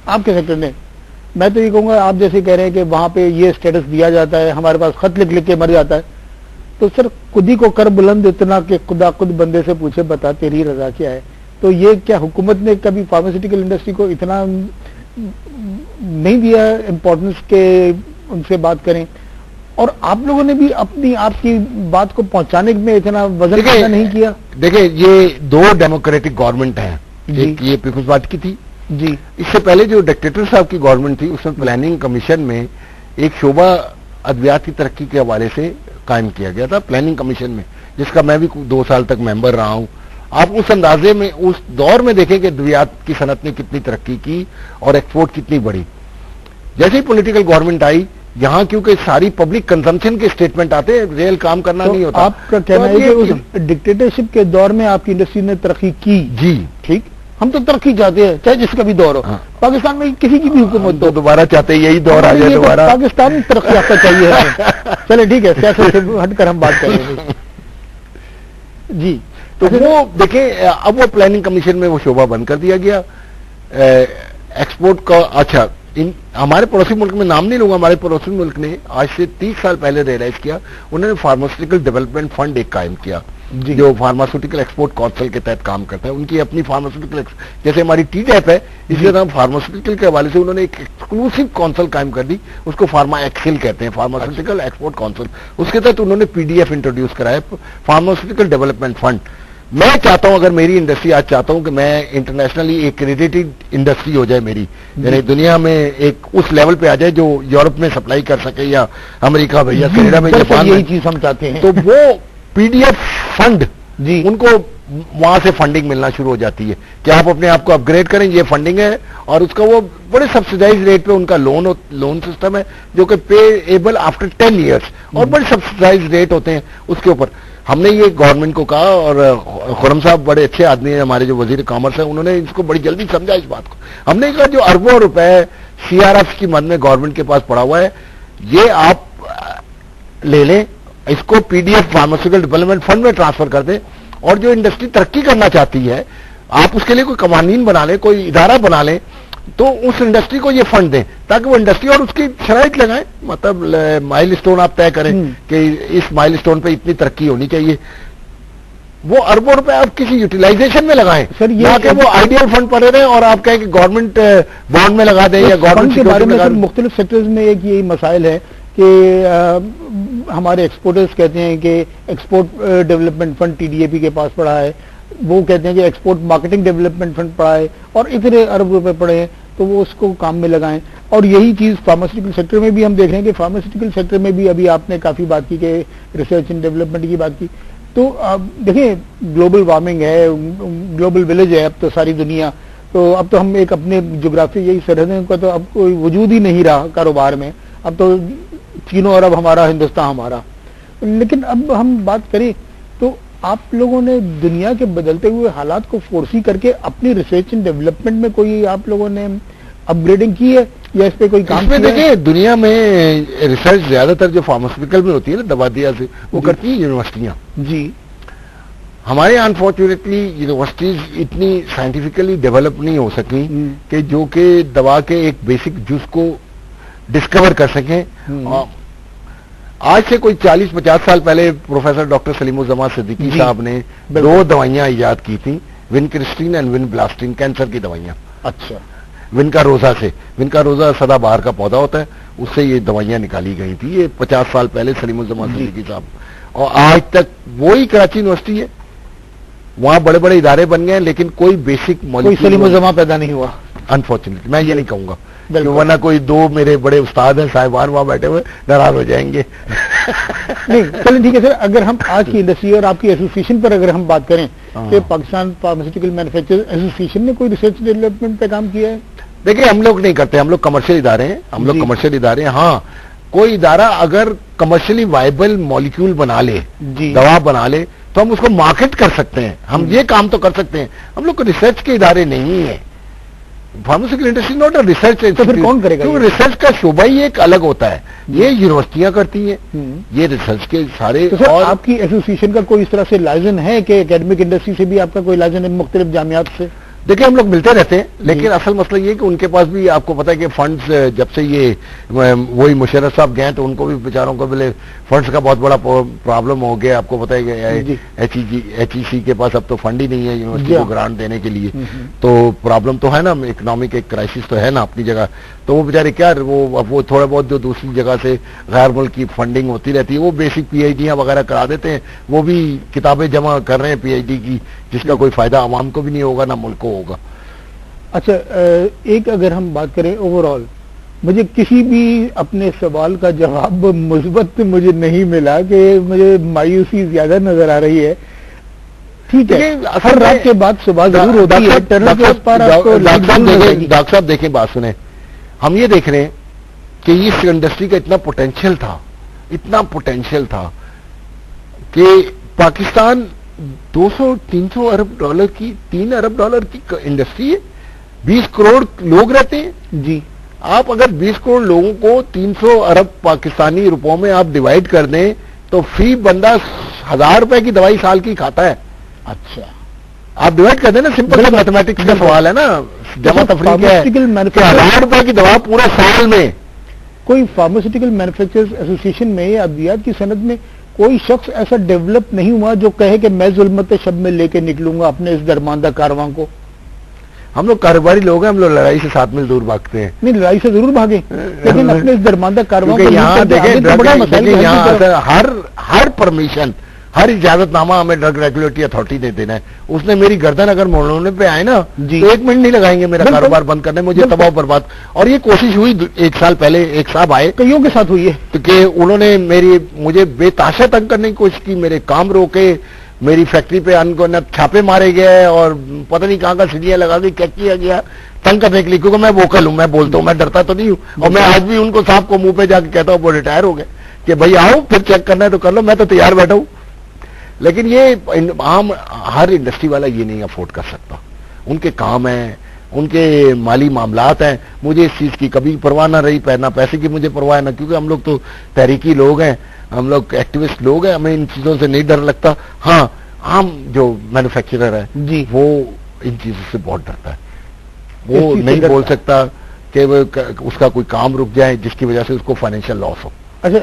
آپ کے سیکٹر نے, میں تو یہ کہوں گا آپ جیسے کہہ رہے ہیں کہ وہاں پہ یہ اسٹیٹس دیا جاتا ہے, ہمارے پاس خط لکھ لکھ کے مر جاتا ہے, تو سر خود ہی کو کر بلند اتنا کہ خدا خود بندے سے پوچھے بتا تیری رضا کیا ہے. تو یہ کیا حکومت نے کبھی فارماسیوٹیکل انڈسٹری کو اتنا نہیں دیا امپورٹنس کہ ان سے بات کریں, اور آپ لوگوں نے بھی اپنی آپ کی بات کو پہنچانے میں اتنا وزن نہیں کیا؟ دیکھیں یہ دو ڈیموکریٹک گورنمنٹ ہیں, ایک یہ پیپلز پارٹی کی تھی جی, اس سے پہلے جو ڈکٹیٹر صاحب کی گورنمنٹ تھی اس میں پلاننگ کمیشن میں ایک شعبہ ادویات کی ترقی کے حوالے سے قائم کیا گیا تھا پلاننگ کمیشن میں, جس کا میں بھی 2 سال تک ممبر رہا ہوں. آپ اس اندازے میں اس دور میں دیکھیں کہ ادویات کی صنعت نے کتنی ترقی کی اور ایکسپورٹ کتنی بڑھی. جیسے ہی پولیٹیکل گورنمنٹ آئی یہاں کیونکہ ساری پبلک کنزمپشن کے اسٹیٹمنٹ آتے ہیں, ریل کام کرنا نہیں ہوتا. آپ کا کہنا ہے کہ اس ڈکٹیٹرشپ کے دور میں آپ کی انڈسٹری نے ترقی کی؟ جی ٹھیک, ہم تو ترقی چاہتے ہیں چاہے جس کا بھی دور ہو. پاکستان میں کسی کی بھی حکومت تو دوبارہ چاہتے ہیں یہی دور آ جائے دوبارہ. پاکستان ترقی یافتہ چاہیے. چلے ٹھیک ہے, سیاست سے ہٹ کر ہم بات کریں گے. جی تو وہ دیکھیں اب وہ پلاننگ کمیشن میں وہ شعبہ بند کر دیا گیا ایکسپورٹ کا. اچھا ہمارے پڑوسی ملک میں نام نہیں لوں گا, ہمارے پڑوسی ملک نے آج سے 30 سال پہلے ریئلائز کیا, انہوں نے فارماسیوٹیکل ڈیولپمنٹ فنڈ ایک قائم کیا جو فارماسیوٹیکل ایکسپورٹ کونسل کے تحت کام کرتا ہے. ان کی اپنی فارماسیوٹیکل جیسے ہماری ٹی ڈیپ ہے اسی طرح فارماسیوٹیکل کے حوالے سے انہوں نے ایک ایکسکلوسو کونسل قائم کر دی, اس کو فارما ایکسل کہتے ہیں, فارماسیوٹیکل ایکسپورٹ کونسل. اس کے تحت انہوں نے PDF انٹروڈیوس کرایا, فارماسیوٹیکل ڈیولپمنٹ فنڈ. میں چاہتا ہوں اگر میری انڈسٹری آج چاہتا ہوں کہ میں انٹرنیشنلی ایک کریڈیٹڈ انڈسٹری ہو جائے میری, یعنی دنیا میں ایک اس لیول پہ آ جائے جو یورپ میں سپلائی کر سکے یا امریکہ میں یا کینیڈا میں, جاپان میں, یہی چیز ہم چاہتے ہیں. تو وہ PDF فنڈ جی ان کو وہاں سے فنڈنگ ملنا شروع ہو جاتی ہے کہ آپ اپنے آپ کو اپ گریڈ کریں, یہ فنڈنگ ہے, اور اس کا وہ بڑے سبسڈائز ریٹ پہ ان کا لون سسٹم ہے جو کہ پے ایبل آفٹر 10 ایئرس, اور بڑے سبسڈائز ریٹ ہوتے ہیں اس کے اوپر. ہم نے یہ گورنمنٹ کو کہا, اور خرم صاحب بڑے اچھے آدمی ہیں ہمارے جو وزیر کامرس ہیں, انہوں نے اس کو بڑی جلدی سمجھا اس بات کو. ہم نے کہا جو اربوں روپے CRF کی مد میں گورنمنٹ کے پاس پڑا ہوا ہے یہ آپ لے لیں, اس کو PDF فارماسیوٹیکل ڈیولپمنٹ فنڈ میں ٹرانسفر کر دیں, اور جو انڈسٹری ترقی کرنا چاہتی ہے آپ اس کے لیے کوئی قوانین بنا لیں, کوئی ادارہ بنا لیں, تو اس انڈسٹری کو یہ فنڈ دیں تاکہ وہ انڈسٹری اور اس کی شرائط لگائیں, مطلب مائل اسٹون آپ طے کریں کہ اس مائل اسٹون پہ اتنی ترقی ہونی چاہیے. وہ اربوں روپے آپ کسی یوٹیلائزیشن میں لگائیں, یا کہ وہ آئیڈیل فنڈ پڑے رہے اور آپ کہیں کہ گورنمنٹ بانڈ میں لگا دیں یا گورنمنٹ کے بارے میں. مختلف سیکٹرز میں ایک یہی مسائل ہے کہ ہمارے ایکسپورٹرز کہتے ہیں کہ ایکسپورٹ ڈیولپمنٹ فنڈ TDAP کے پاس پڑا ہے, وہ کہتے ہیں کہ ایکسپورٹ مارکیٹنگ ڈیولپمنٹ فنڈ پڑا ہے, اور اتنے ارب روپے پڑے ہیں تو وہ اس کو کام میں لگائیں. اور یہی چیز فارماسیوٹیکل سیکٹر میں بھی ہم دیکھ رہے ہیں کہ فارماسیوٹیکل سیکٹر میں بھی ابھی آپ نے کافی بات کی کہ ریسرچ اینڈ ڈیولپمنٹ کی بات کی. تو دیکھیں گلوبل وارمنگ ہے, گلوبل ولیج ہے اب تو ساری دنیا, تو اب تو ہم ایک اپنے جغرافی یہی سرحدیں کا تو اب کوئی وجود ہی نہیں رہا کاروبار میں, اب تو چین و عرب ہمارا, ہندوستان ہمارا. لیکن اب ہم بات کریں تو آپ لوگوں نے دنیا کے بدلتے ہوئے حالات کو فورسی کر کے اپنی ریسرچ اینڈ ڈیولپمنٹ میں کوئی آپ لوگوں نے اپ گریڈنگ کی ہے یا اس پہ کوئی کام کیا ہے؟ دیکھیں دنیا میں ریسرچ زیادہ تر جو فارماسیوٹیکل میں ہوتی ہے نا دوا دیا سے وہ کرتی ہیں یونیورسٹیاں. جی ہمارے انفارچونیٹلی یونیورسٹیز اتنی سائنٹیفکلی ڈیولپ نہیں ہو سکی کہ جو کہ دوا کے ایک بیسک جز کو ڈسکور کر سکیں. آج سے کوئی 40-50 سال پہلے پروفیسر ڈاکٹر سلیم الزمان صدیقی صاحب نے 2 دوائیاں ایجاد کی تھیں, ونکرسٹین اینڈ ونبلاسٹین, کینسر کی دوائیاں. اچھا. ون کا روزہ سے, ون کا روزہ سدا بہار کا پودا ہوتا ہے, اس سے یہ دوائیاں نکالی گئی تھی. یہ 50 سال پہلے سلیم الزمان صدیقی صاحب, اور آج تک وہی کراچی یونیورسٹی ہے, وہاں بڑے بڑے ادارے بن گئے ہیں, لیکن کوئی بیسک کوئی سلیم الزمان پیدا نہیں ہوا. انفارچونیٹلی میں یہ نہیں کہوں گا, ورنہ کوئی 2 میرے بڑے استاد ہیں صاحبان وہاں بیٹھے ہوئے ناراض ہو جائیں گے. نہیں چلیں ٹھیک ہے سر. اگر ہم آج کی انڈسٹری اور آپ کی ایسوسیشن پر اگر ہم بات کریں کہ پاکستان فارماسیوٹیکل مینوفیکچرر ایسوسیشن نے کوئی ریسرچ ڈیولپمنٹ پہ کام کیا ہے؟ دیکھیں ہم لوگ نہیں کرتے, ہم لوگ کمرشل ادارے ہیں, ہم لوگ کمرشل ادارے ہیں. ہاں کوئی ادارہ اگر کمرشلی وائبل مالیکیول بنا لے, دوا بنا لے, تو ہم اس کو مارکیٹ کر سکتے ہیں, ہم یہ کام تو کر سکتے ہیں. ہم لوگ ریسرچ کے ادارے نہیں ہیں. Pharmaceutical industry not a research. تو پھر کون کرے گا؟ ریسرچ کا شعبہ ہی ایک الگ ہوتا ہے, یہ یونیورسٹیاں کرتی ہیں, یہ ریسرچ کے سارے. اور آپ کی ایسوسیشن کا کوئی اس طرح سے لائزن ہے کہ اکیڈمک انڈسٹری سے بھی آپ کا کوئی لائزن ہے مختلف جامعات سے؟ دیکھیں ہم لوگ ملتے رہتے ہیں, لیکن اصل مسئلہ یہ کہ ان کے پاس بھی آپ کو پتا ہے کہ فنڈز جب سے یہ وہی مشرف صاحب گئے تو ان کو بھی بیچاروں کو ملے, فنڈز کا بہت بڑا پرابلم ہو گیا. آپ کو پتا ہے کہ ایچ ای سی کے پاس اب تو فنڈ ہی نہیں ہے یونیورسٹی کو گرانٹ دینے کے لیے, تو پرابلم تو ہے نا, اکنامک ایک کرائسس تو ہے نا اپنی جگہ. تو وہ بیچارے کیا وہ تھوڑا بہت جو دوسری جگہ سے غیر ملک کی فنڈنگ ہوتی رہتی ہے, وہ بیسک پی ایچ ڈیاں وغیرہ کرا دیتے ہیں. وہ بھی کتابیں جمع کر رہے ہیں پی ایچ ڈی کی, جس کا کوئی فائدہ عوام کو بھی نہیں ہوگا نہ ملک کو ہوگا. اچھا, ایک اگر ہم بات کریں اوور آل, مجھے کسی بھی اپنے سوال کا جواب مثبت مجھے نہیں ملا, کہ مجھے مایوسی زیادہ نظر آ رہی ہے. ٹھیک ہے, ہر رات کے بعد صبح ضرور ہوتی ہے. ڈاکٹر صاحب دیکھیں بات سنیں, ہم یہ دیکھ رہے ہیں کہ اس انڈسٹری کا اتنا پوٹینشیل تھا کہ پاکستان 200-300 ارب ڈالر کی, 3 ارب ڈالر کی انڈسٹری ہے, 20 کروڑ لوگ رہتے ہیں. جی, آپ اگر 20 کروڑ لوگوں کو 300 ارب پاکستانی روپوں میں آپ ڈیوائڈ کر دیں تو فی بندہ 1000 روپے کی دوائی سال کی کھاتا ہے. اچھا, آپ ڈیوائڈ کر دیں نا, سمپل میتھمیٹکس کا سوال ہے نا, جمع تفریق ہے. 1000 روپے کی دوا پورے سال میں. کوئی فارماسیوٹیکل مینوفیکچررز ایسوسیشن میں یا ادویات کی صنعت میں کوئی شخص ایسا ڈیولپ نہیں ہوا جو کہے کہ میں ظلمت شب میں لے کے نکلوں گا اپنے اس درماندہ کارواں کو؟ ہم لوگ کاروباری لوگ ہیں, ہم لوگ لڑائی سے 7 میل دور بھاگتے ہیں. نہیں, لڑائی سے ضرور بھاگیں, لیکن اپنے اس درماندہ کارواں کو یہاں دیکھیں, یہاں ہر پرمیشن, ہر اجازت نامہ ہمیں ڈرگ ریگولیٹری اتھارٹی نے دینا ہے. اس نے میری گردن اگر موڑنے پہ آئے نا تو 1 منٹ نہیں لگائیں گے میرا کاروبار بند کرنے, مجھے تباہ برباد. اور یہ کوشش ہوئی 1 سال پہلے, ایک صاحب آئے, کئیوں کے ساتھ ہوئی ہے, کہ انہوں نے مجھے بے تحاشا تنگ کرنے کی کوشش کی, میرے کام روکے, میری فیکٹری پہ چھاپے مارے گئے, اور پتہ نہیں کہاں کا سیڑھیاں لگا کے کیا کیا گیا تنگ کرنے کے لیے, کیونکہ میں ووکل ہوں, میں بولتا ہوں, میں ڈرتا تو نہیں ہوں. اور میں آج بھی ان کو صاحب کو منہ پہ جا کے کہتا ہوں, وہ ریٹائر ہو گئے, کہ بھائی آؤ پھر چیک کرنا ہے تو کر لو, میں تو تیار بیٹھا ہوں. لیکن یہ عام ہر انڈسٹری والا یہ نہیں افورڈ کر سکتا, ان کے کام ہیں, ان کے مالی معاملات ہیں. مجھے اس چیز کی کبھی پرواہ نہ رہی, نہ پیسے کی مجھے پرواہ نہ, کیونکہ ہم لوگ تو تحریکی لوگ ہیں, ہم لوگ ایکٹیوسٹ لوگ ہیں, ہمیں ان چیزوں سے نہیں ڈر لگتا. ہاں عام جو مینوفیکچرر ہے جی, وہ ان چیزوں سے بہت ڈرتا ہے. وہ نہیں بول سکتا کہ اس کا کوئی کام رک جائے جس کی وجہ سے اس کو فائنینشیل لاس ہو. اچھا,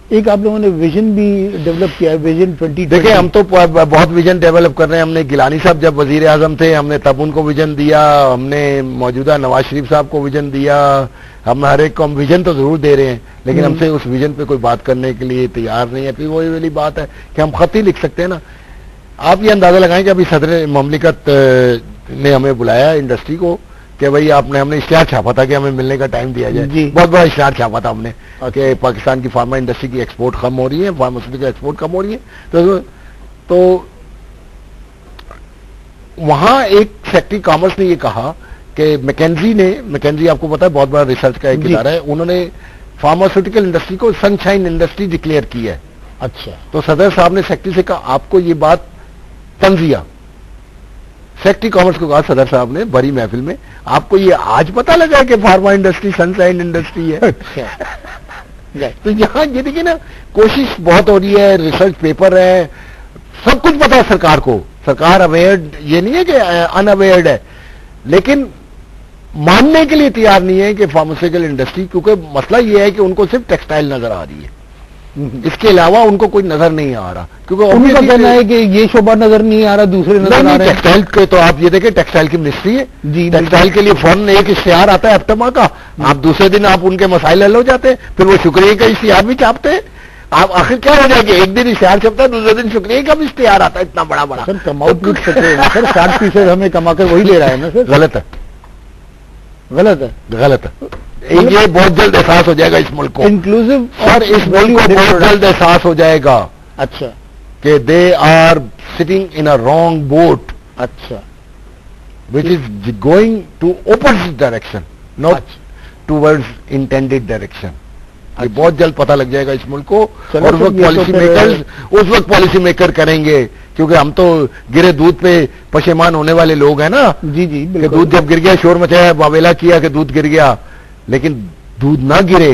ایک آپ لوگوں نے ویژن بھی ڈیولپ کیا ہے, ویژن 2020. دیکھیں ہم تو بہت ویژن ڈیولپ کر رہے ہیں. ہم نے گیلانی صاحب جب وزیر اعظم تھے, ہم نے تب ان کو ویژن دیا, ہم نے موجودہ نواز شریف صاحب کو ویژن دیا, ہم ہر ایک کو ہم ویژن تو ضرور دے رہے ہیں, لیکن ہم سے اس ویژن پہ کوئی بات کرنے کے لیے تیار نہیں ہے. پھر وہی والی بات ہے کہ ہم خط ہی لکھ سکتے ہیں نا. آپ یہ اندازہ لگائیں کہ ابھی صدر مملکت نے ہمیں بلایا انڈسٹری کو کہ بھائی ہم نے اشتہار چھاپا تھا کہ ہمیں ملنے کا ٹائم دیا جائے. بہت بڑا اشتہار چھاپا تھا ہم نے کہ پاکستان کی فارما انڈسٹری کی ایکسپورٹ کم ہو رہی ہے, فارماسیوٹیکل ایکسپورٹ کم ہو رہی ہے. تو وہاں ایک سیکٹری کامرس نے یہ کہا کہ میکنزی آپ کو پتا ہے بہت بڑا ریسرچ کا ایک ادارہ ہے, انہوں نے فارماسیوٹیکل انڈسٹری کو سن شائن انڈسٹری ڈکلیئر کی ہے. اچھا, تو صدر صاحب نے سیکٹری سے کہا آپ کو یہ بات تنزیہ, سیکٹری کامرس کو کہا صدر صاحب نے بڑی محفل میں, آپ کو یہ آج پتا لگا کہ فارما انڈسٹری سن شائن انڈسٹری ہے. تو یہاں یہ دیکھیے نا, کوشش بہت ہو رہی ہے, ریسرچ پیپر ہے, سب کچھ پتا ہے سرکار کو, سرکار اویئر یہ نہیں ہے کہ ان اویئرڈ ہے, لیکن ماننے کے لیے تیار نہیں ہے کہ فارماسیوٹیکل انڈسٹری, کیونکہ مسئلہ یہ ہے کہ ان کو صرف ٹیکسٹائل نظر آ رہی ہے, اس کے علاوہ ان کو کوئی نظر نہیں آ رہا, کیونکہ ان کا کہنا ہے کہ یہ شعبہ نظر نہیں آ رہا, دوسرے نظر آ رہے ہیں. ٹیکسٹائل کے تو آپ یہ دیکھیں, ٹیکسٹائل کی منسٹری ہے جی, ٹیکسٹائل کے لیے فوراً ایک اشتہار آتا ہے ایپٹما کا, آپ دوسرے دن آپ ان کے مسائل حل ہو جاتے ہیں, پھر وہ شکریہ کا اشتہار بھی چھاپتے ہیں. آپ آخر کیا ہو جائے گا, ایک دن اشتہار چھپتا ہے, دوسرے دن شکریہ کا بھی اشتہار آتا ہے, اتنا بڑا بڑا. سر کماؤ پوچھ سکتے ہیں سر, 60% ہمیں کما کر وہی دے رہا ہے نا سر. غلط ہے, غلط ہے, غلط ہے. یہ بہت جلد احساس ہو جائے گا اس ملک کو, انکلوسو اور اس ملک کو بہت جلد احساس ہو جائے گا اچھا کہ they are sitting in a wrong boat, اچھا, which is going to opposite direction, not towards intended direction. یہ بہت جلد پتہ لگ جائے گا اس ملک کو, اور اس وقت پالیسی میکرز اس وقت پالیسی میکر کریں گے, کیونکہ ہم تو گرے دودھ پہ پشیمان ہونے والے لوگ ہیں نا. جی جی, کہ دودھ جب گر گیا شور مچایا, واویلا کیا کہ دودھ گر گیا, لیکن دودھ نہ گرے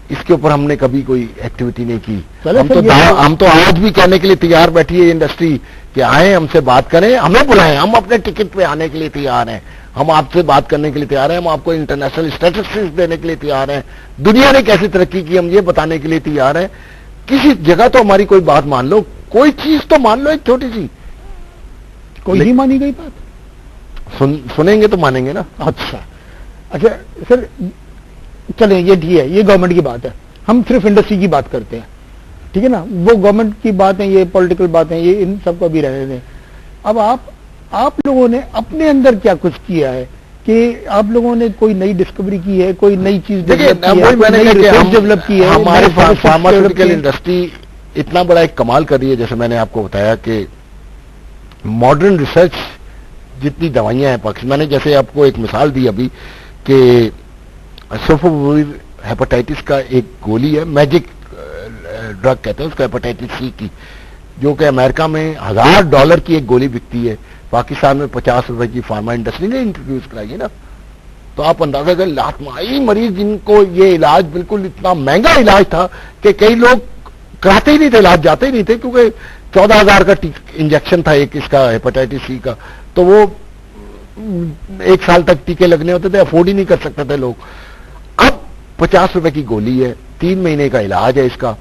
اس کے اوپر ہم نے کبھی کوئی ایکٹیویٹی نہیں کی. ہم تو آج بھی کہنے کے لیے تیار بیٹھی ہے انڈسٹری کہ آئیں ہم سے بات کریں, ہمیں بلائیں, ہم اپنے ٹکٹ پہ آنے کے لیے تیار ہیں, ہم آپ سے بات کرنے کے لیے تیار ہیں, ہم آپ کو انٹرنیشنل اسٹیٹسٹکس دینے کے لیے تیار ہیں, دنیا نے کیسی ترقی کی ہم یہ بتانے کے لیے تیار ہیں. کسی جگہ تو ہماری کوئی بات مان لو, کوئی چیز تو مان لو, ایک چھوٹی سی. کوئی نہیں مانی گئی بات, سنیں گے تو مانیں گے نا. اچھا اچھا سر, چلیں یہ ٹھیک ہے, یہ گورنمنٹ کی بات ہے, ہم صرف انڈسٹری کی بات کرتے ہیں, ٹھیک ہے نا, وہ گورنمنٹ کی باتیں, یہ پولیٹیکل باتیں, یہ ان سب کو بھی رہنے دیں. اب آپ لوگوں نے اپنے اندر کیا کچھ کیا ہے کہ آپ لوگوں نے کوئی نئی ڈسکوری کی ہے, کوئی نئی چیز ڈیولپ کی ہے؟ ہمارے فارماسیوٹیکل انڈسٹری اتنا بڑا ایک کمال کر رہی ہے, جیسے میں نے آپ کو بتایا کہ ماڈرن ریسرچ جتنی دوائیاں ہیں پاکستان, میں نے جیسے آپ کو ایک مثال دی ابھی کہ سلفوویر ہیپاٹائٹس کا ایک گولی ہے, میجک ڈرگ کہتے ہیں اس کو, ہیپاٹائٹس سی کی, جو کہ امریکہ میں $1000 کی ایک گولی بکتی ہے, پاکستان میں $50 کی فارما انڈسٹری نے انٹروڈیوس کرائی ہے نا. تو آپ اندازہ کریں, لاتمائی مریض جن کو یہ علاج بالکل اتنا مہنگا علاج تھا کہ کئی لوگ کراتے ہی نہیں تھے, علاج جاتے ہی نہیں تھے, کیونکہ 14,000 کا انجیکشن تھا ایک اس کا ہیپاٹائٹس سی کا, تو وہ 1 سال تک ٹیکے لگنے ہوتے تھے, افورڈ ہی نہیں کر سکتے تھے لوگ. اب $50 کی گولی ہے, 3 مہینے کا علاج ہے اس کا,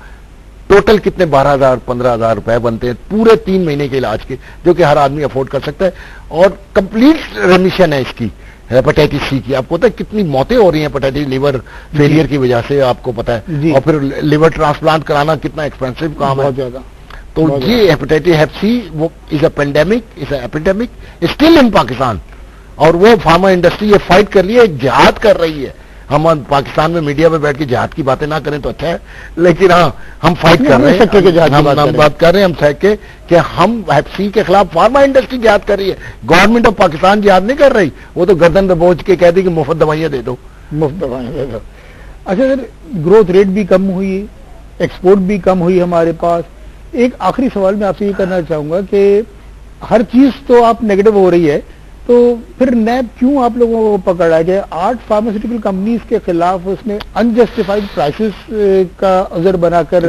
ٹوٹل کتنے 12,000-15,000 روپے بنتے ہیں پورے 3 مہینے کے علاج کے, جو کہ ہر آدمی افورڈ کر سکتا ہے, اور کمپلیٹ ریمیشن ہے اس کی ہیپاٹائٹس سی کی. آپ کو پتا ہے کتنی موتیں ہو رہی ہیں ہیپاٹائٹس لیور فیلئر کی وجہ سے, آپ کو پتا ہے, اور پھر لیور ٹرانسپلانٹ کرانا کتنا ایکسپینسو کام ہے. تو یہ ہیپاٹائٹس ہیپ سی وہ is a pandemic, is a epidemic still in Pakistan, اور وہ فارما انڈسٹری یہ فائٹ کر رہی ہے, جہاد کر رہی ہے. ہم پاکستان میں میڈیا میں بیٹھ کے جہاد کی باتیں نہ کریں تو اچھا ہے, لیکن ہاں ہم فائٹ کر رہے ہیں, ہم بات کر رہے ہیں ہم سہ کے کہ ہم ہیپ سی کے خلاف فارما انڈسٹری جہاد کر رہی ہے, گورنمنٹ آف پاکستان جہاد نہیں کر رہی. وہ تو گردن پہ بوجھ کے کہہ دی کہ مفت دوائیاں دے دو, مفت دوائیاں دے دو. اچھا سر, گروتھ ریٹ بھی کم ہوئی, ایکسپورٹ بھی کم ہوئی ہمارے پاس. ایک آخری سوال میں آپ سے یہ کرنا چاہوں گا کہ ہر چیز تو آپ نیگیٹو ہو رہی ہے, تو پھر نیب کیوں آپ لوگوں کو پکڑا گیا؟ 8 فارماسیوٹیکل کمپنیز کے خلاف اس نے انجسٹیفائڈ پرائسز کا عذر بنا کر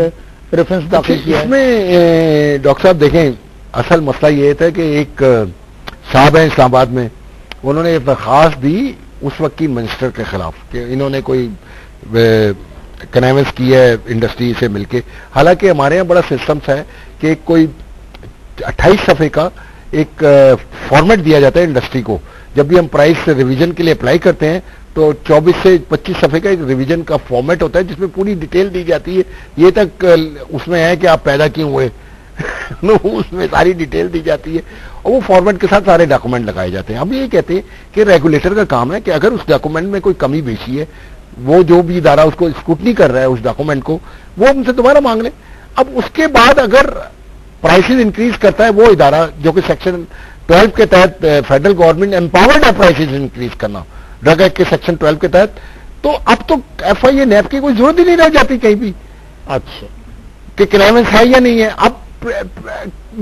ریفرنس داخل کیا ہے. اس میں ڈاکٹر صاحب دیکھیں, اصل مسئلہ یہ تھا کہ ایک صاحب ہیں اسلام آباد میں, انہوں نے درخواست دی اس وقت کی منسٹر کے خلاف کہ انہوں نے کوئی کنیونس کی ہے انڈسٹری سے مل کے. حالانکہ ہمارے یہاں بڑا سسٹمس ہے کہ کوئی 28 صفحے کا ایک فارمیٹ دیا جاتا ہے انڈسٹری کو. جب بھی ہم پرائس ریویژن کے لیے اپلائی کرتے ہیں تو 24 سے 25 صفحے کا ایک ریویژن کا فارمیٹ ہوتا ہے جس میں پوری ڈیٹیل دی جاتی ہے, یہ تک اس میں ہے کہ آپ پیدا کیوں ہوئے اس میں ساری ڈیٹیل دی جاتی ہے, اور وہ فارمیٹ کے ساتھ سارے ڈاکومنٹ لگائے جاتے ہیں. ہم یہ کہتے ہیں کہ ریگولیٹر کا کام ہے کہ اگر اس ڈاکومنٹ میں کوئی کمی بیشی ہے, وہ جو بھی ادارہ اس کو اسکروٹنی کر رہا ہے اس ڈاکومنٹ کو, وہ ان سے دوبارہ مانگ لیں. اب اس کے بعد اگر پرائسز انکریز کرتا ہے وہ ادارہ جو کہ سیکشن 12 کے تحت فیڈرل گورنمنٹ امپاورڈ ہے پرائسز انکریز کرنا ڈرگ ایکٹ کے سیکشن 12 کے تحت, تو اب تو ایف آئی اے نیب کی کوئی ضرورت ہی نہیں رہ جاتی کہیں بھی. اچھا کہ کنیونس ہے یا نہیں ہے. اب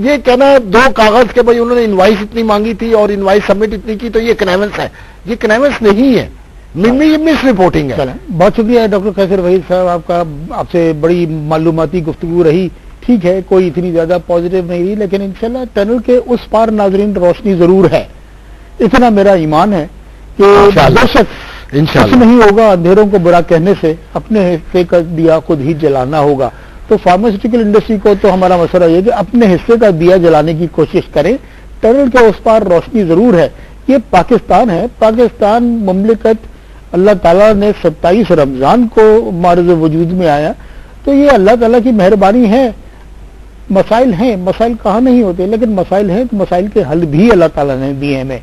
یہ کہنا 2 کاغذ کے بھائی انہوں نے انوائس اتنی مانگی تھی اور انوائس سبمٹ اتنی کی تو یہ کنیونس ہے, یہ کنیونس نہیں ہے, مس رپورٹنگ ہے. بہت شکریہ ڈاکٹر قیصر وحید صاحب, آپ سے بڑی معلوماتی گفتگو رہی. ٹھیک ہے کوئی اتنی زیادہ پازیٹیو نہیں رہی، لیکن انشاءاللہ ٹنل کے اس پار ناظرین روشنی ضرور ہے، اتنا میرا ایمان ہے کہ بے شک کچھ نہیں ہوگا، اندھیروں کو برا کہنے سے اپنے حصے کا دیا خود ہی جلانا ہوگا۔ تو فارماسیوٹیکل انڈسٹری کو تو ہمارا مشورہ یہ کہ اپنے حصے کا دیا جلانے کی کوشش کریں، ٹنل کے اس پار روشنی ضرور ہے۔ یہ پاکستان ہے، پاکستان مملکت اللہ تعالیٰ نے 27 رمضان کو معرض وجود میں آیا، تو یہ اللہ تعالیٰ کی مہربانی ہے۔ مسائل ہیں، مسائل کہاں نہیں ہوتے، لیکن مسائل ہیں تو مسائل کے حل بھی اللہ تعالیٰ نے دیے ہمیں،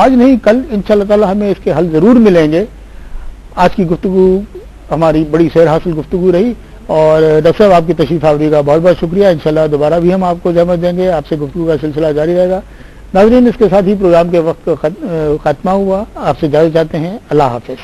آج نہیں کل انشاءاللہ تعالیٰ ہمیں اس کے حل ضرور ملیں گے۔ آج کی گفتگو ہماری بڑی سیر حاصل گفتگو رہی، اور ڈاکٹر صاحب آپ کی تشریف آوری کا بہت بہت شکریہ۔ انشاءاللہ دوبارہ بھی ہم آپ کو زحمت دیں گے، آپ سے گفتگو کا سلسلہ جاری رہے گا۔ ناظرین، اس کے ساتھ ہی پروگرام کے وقت خاتمہ ہوا، آپ سے اجازت چاہتے ہیں، اللہ حافظ۔